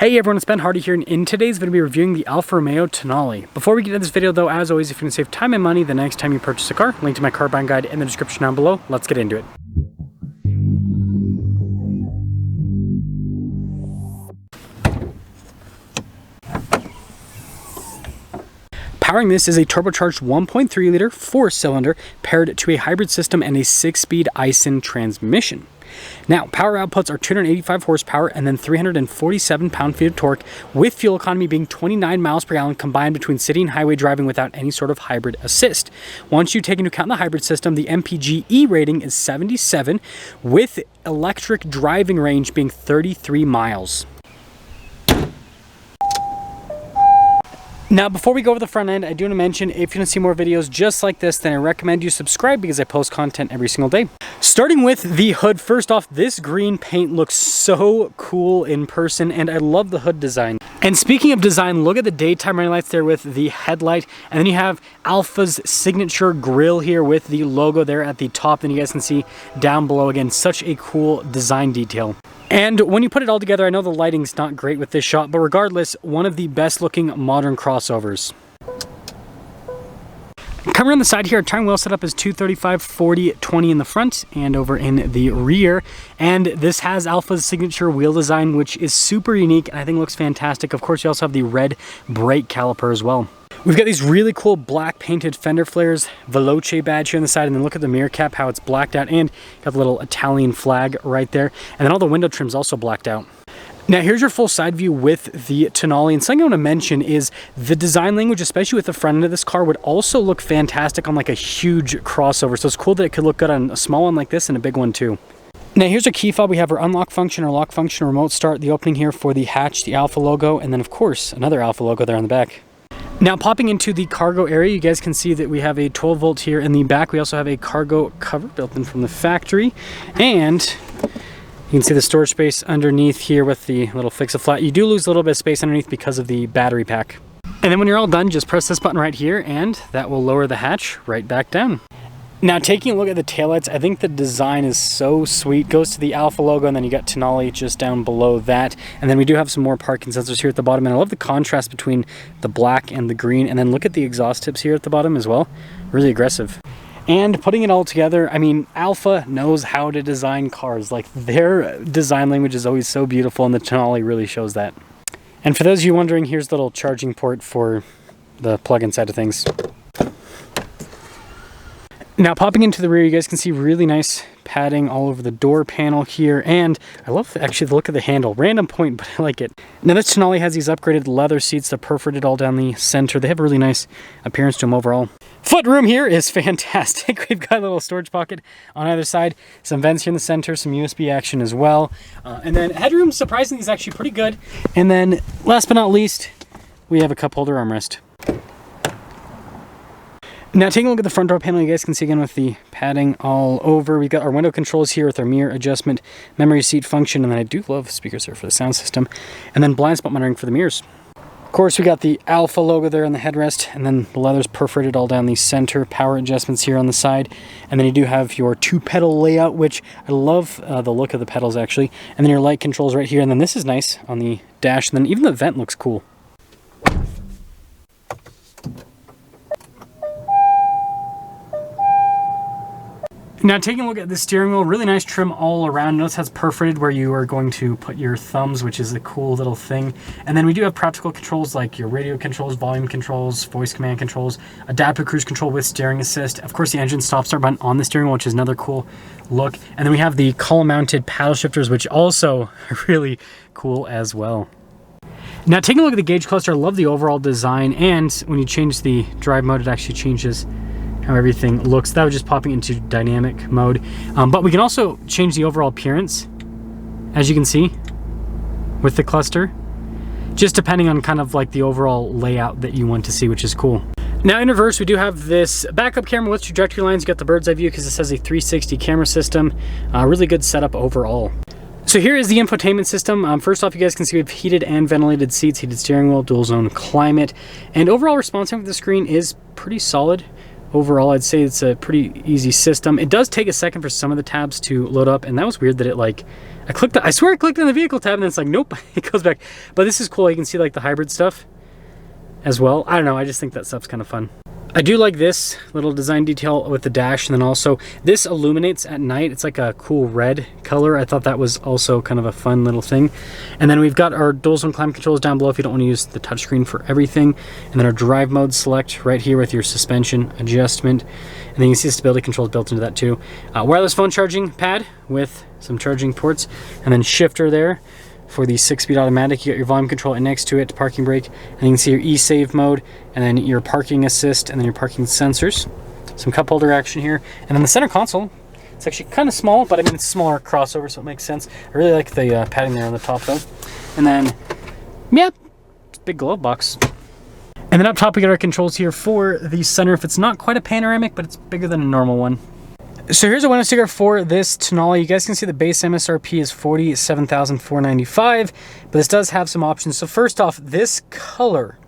Hey everyone, it's Ben Hardy here, and in today's video, we'll be reviewing the Alfa Romeo Tonale. Before we get into this video though, as always, if you want to save time and money the next time you purchase a car, link to my car buying guide in the description down below. Let's get into it. Powering this is a turbocharged 1.3 liter 4-cylinder paired to a hybrid system and a 6-speed Aisin transmission. Now, power outputs are 285 horsepower and then 347 pound-feet of torque, with fuel economy being 29 miles per gallon combined between city and highway driving without any sort of hybrid assist. Once you take into account the hybrid system, the MPG rating is 77, with electric driving range being 33 miles. Now, before we go over the front end, I do want to mention, if you want to see more videos just like this, then I recommend you subscribe because I post content every single day. Starting with the hood, first off, this green paint looks so cool in person, and I love the hood design. And speaking of design, look at the daytime running lights there with the headlight, and then you have Alfa's signature grille here with the logo there at the top. Then you guys can see down below, again, such a cool design detail. And when you put it all together, I know the lighting's not great with this shot, but regardless, one of the best looking modern crossovers. Coming around the side here, our tire wheel setup is 235, 40, 20 in the front and over in the rear. And this has Alfa's signature wheel design, which is super unique and I think looks fantastic. Of course, you also have the red brake caliper as well. We've got these really cool black painted fender flares, Veloce badge here on the side, and then look at the mirror cap, how it's blacked out, and got the little Italian flag right there. And then all the window trim's also blacked out. Now here's your full side view with the Tonale, and something I want to mention is the design language, especially with the front end of this car, would also look fantastic on like a huge crossover. So it's cool that it could look good on a small one like this and a big one too. Now here's our key fob. We have our unlock function, our lock function, remote start, the opening here for the hatch, the Alfa logo, and then of course another Alfa logo there on the back. Now popping into the cargo area, you guys can see that we have a 12 volt here in the back. We also have a cargo cover built in from the factory, and you can see the storage space underneath here with the little fix-a-flat. You do lose a little bit of space underneath because of the battery pack. And then when you're all done, just press this button right here and that will lower the hatch right back down. Now taking a look at the taillights, I think the design is so sweet. Goes to the Alfa logo, and then you got Tonale just down below that. And then we do have some more parking sensors here at the bottom, and I love the contrast between the black and the green. And then look at the exhaust tips here at the bottom as well. Really aggressive. And putting it all together, I mean, Alfa knows how to design cars. Like, their design language is always so beautiful, and the Tonale really shows that. And for those of you wondering, here's the little charging port for the plug-in side of things. Now popping into the rear, you guys can see really nice padding all over the door panel here, and I love actually the look of the handle. Random point, but I like it. Now this Tonale has these upgraded leather seats that perforated all down the center. They have a really nice appearance to them overall. Foot room here is fantastic. We've got a little storage pocket on either side, some vents here in the center, some USB action as well, and then headroom surprisingly is actually pretty good. And then last but not least, we have a cup holder armrest. Now taking a look at the front door panel, you guys can see again with the padding all over. We've got our window controls here with our mirror adjustment, memory seat function, and then I do love speakers here for the sound system, and then blind spot monitoring for the mirrors. Of course, we got the Alfa logo there on the headrest, and then the leather's perforated all down the center, power adjustments here on the side, and then you do have your 2-pedal layout, which I love the look of the pedals actually, and then your light controls right here, and then this is nice on the dash, and then even the vent looks cool. Now taking a look at the steering wheel, really nice trim all around. Notice that's perforated where you are going to put your thumbs, which is a cool little thing. And then we do have practical controls like your radio controls, volume controls, voice command controls, adaptive cruise control with steering assist. Of course, the engine stop-start button on the steering wheel, which is another cool look. And then we have the column-mounted paddle shifters, which also are really cool as well. Now taking a look at the gauge cluster, I love the overall design, and when you change the drive mode, it actually changes how everything looks. That was just popping into dynamic mode, but we can also change the overall appearance, as you can see with the cluster, just depending on kind of like the overall layout that you want to see, which is cool. Now in reverse, we do have this backup camera with trajectory lines. You got the bird's eye view because this has a 360 camera system. Really good setup overall. So here is the infotainment system. First off, you guys can see we have heated and ventilated seats, heated steering wheel, dual zone climate, and overall response time for the screen is pretty solid. overall, I'd say it's a pretty easy system. It does take a second for some of the tabs to load up, and that was weird that it like, I swear I clicked on the vehicle tab and then it's like, nope, it goes back. But this is cool. You can see like the hybrid stuff as well. I don't know, I just think that stuff's kind of fun. I do like this little design detail with the dash, and then also this illuminates at night. It's like a cool red color. I thought that was also kind of a fun little thing. And then we've got our dual zone climate controls down below if you don't want to use the touchscreen for everything. And then our drive mode select right here with your suspension adjustment. And then you can see the stability controls built into that too. Wireless phone charging pad with some charging ports, and then shifter there for the 6-speed automatic. You got your volume control and next to it, parking brake, and you can see your e-save mode, and then your parking assist, and then your parking sensors. Some cup holder action here, and then the center console. It's actually kind of small, but I mean it's smaller crossover, so it makes sense. I really like the padding there on the top though. And then, yeah, big glove box. And then up top we got our controls here for the sunroof. It's not quite a panoramic, but it's bigger than a normal one. So here's a window sticker for this Tonale. You guys can see the base MSRP is $47,495, but this does have some options. So first off, this color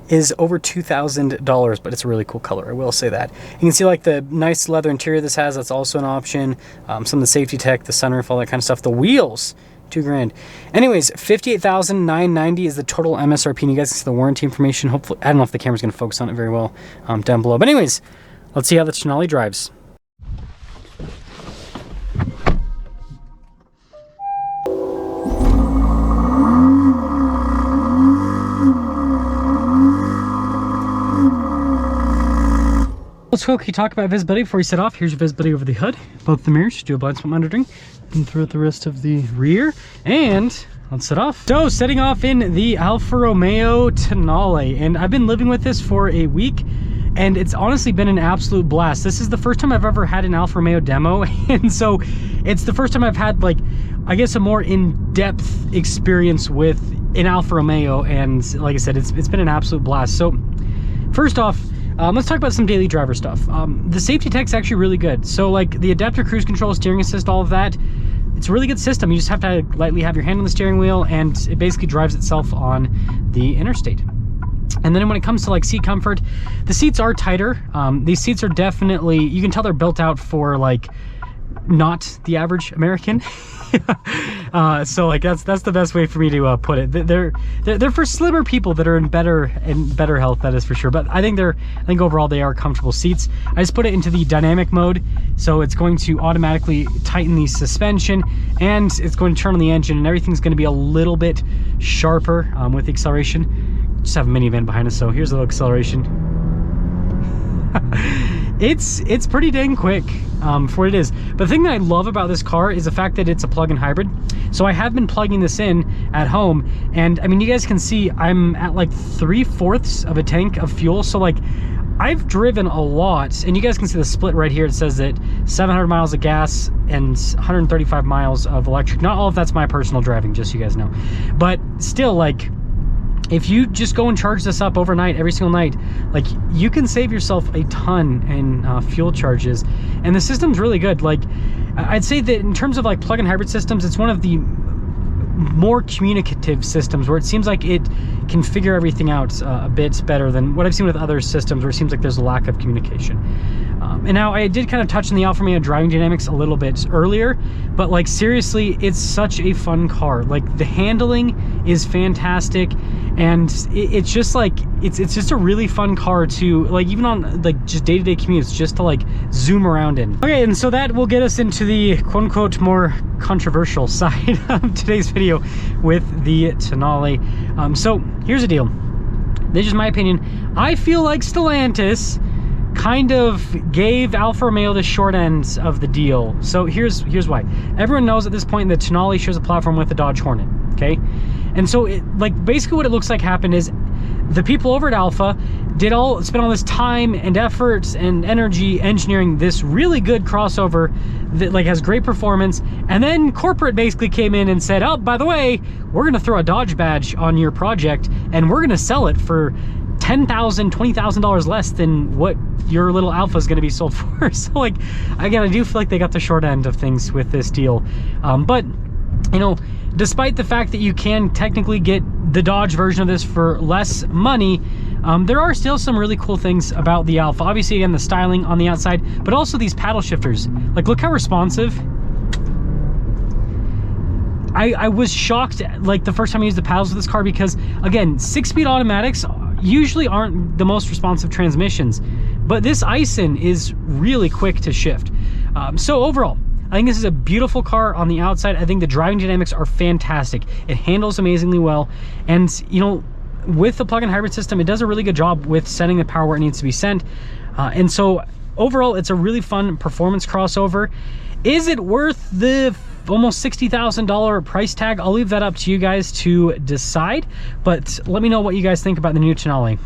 is over $2,000, but it's a really cool color, I will say that. You can see like the nice leather interior this has, that's also an option. Some of the safety tech, the sunroof, all that kind of stuff. The wheels, $2,000. Anyways, $58,990 is the total MSRP, and you guys can see the warranty information. Hopefully, I don't know if the camera's gonna focus on it very well down below. But anyways, let's see how the Tonale drives. Let's quickly talk about visibility before we set off. Here's your visibility over the hood, both the mirrors, do a blind spot monitoring, and throughout the rest of the rear. And let's set off. So setting off in the Alfa Romeo Tonale, and I've been living with this for a week, and it's honestly been an absolute blast. This is the first time I've ever had an Alfa Romeo demo, and so it's the first time I've had, like, I guess a more in-depth experience with an Alfa Romeo, and like I said, it's been an absolute blast. So first off, let's talk about some daily driver stuff. The safety tech's actually really good. So like the adaptive cruise control, steering assist, all of that, it's a really good system. You just have to lightly have your hand on the steering wheel, and it basically drives itself on the interstate. And then when it comes to like seat comfort, the seats are tighter. These seats are definitely, you can tell they're built out for like not the average American. So like that's the best way for me to put it. They're for slimmer people that are in better health, that is for sure. But I think overall they are comfortable seats. I just put it into the dynamic mode, so it's going to automatically tighten the suspension, and it's going to turn on the engine, and everything's going to be a little bit sharper with the acceleration. Just have a minivan behind us, so here's a little acceleration. It's pretty dang quick for what it is. But the thing that I love about this car is the fact that it's a plug-in hybrid. So I have been plugging this in at home, and I mean, you guys can see I'm at like 3/4 of a tank of fuel. So like I've driven a lot, and you guys can see the split right here. It says that 700 miles of gas and 135 miles of electric. Not all of that's my personal driving, just so you guys know. But still, like, if you just go and charge this up overnight, every single night, like, you can save yourself a ton in fuel charges. And the system's really good. Like, I'd say that in terms of like plug-in hybrid systems, it's one of the more communicative systems, where it seems like it can figure everything out a bit better than what I've seen with other systems, where it seems like there's a lack of communication. And now I did kind of touch on the Alfa Romeo driving dynamics a little bit earlier, but like seriously, it's such a fun car. Like the handling is fantastic, and it's just like it's just a really fun car to, like, even on like just day-to-day commutes, just to like zoom around in. Okay, and so that will get us into the quote-unquote more controversial side of today's video with the Tonale. So here's the deal. This is my opinion. I feel like Stellantis kind of gave Alfa Romeo the short end of the deal. So here's why. Everyone knows at this point that Tonale shares a platform with the Dodge Hornet, okay? And so like basically what it looks like happened is the people over at Alfa spent all this time and effort and energy engineering this really good crossover that like has great performance, and then corporate basically came in and said, oh, by the way, we're gonna throw a Dodge badge on your project, and we're gonna sell it for $10,000, $20,000 less than what your little Alpha is going to be sold for. So like, again, I do feel like they got the short end of things with this deal. But you know, despite the fact that you can technically get the Dodge version of this for less money, there are still some really cool things about the Alfa. Obviously, again, the styling on the outside, but also these paddle shifters. Like, look how responsive. I was shocked, like, the first time I used the paddles with this car, because, again, 6-speed automatics usually aren't the most responsive transmissions, but this Aisin is really quick to shift. So overall, I think this is a beautiful car on the outside. I think the driving dynamics are fantastic. It handles amazingly well. And, you know, with the plug-in hybrid system, it does a really good job with sending the power where it needs to be sent. And so overall, it's a really fun performance crossover. Is it worth the almost $60,000 price tag? I'll leave that up to you guys to decide, but let me know what you guys think about the new Tonale.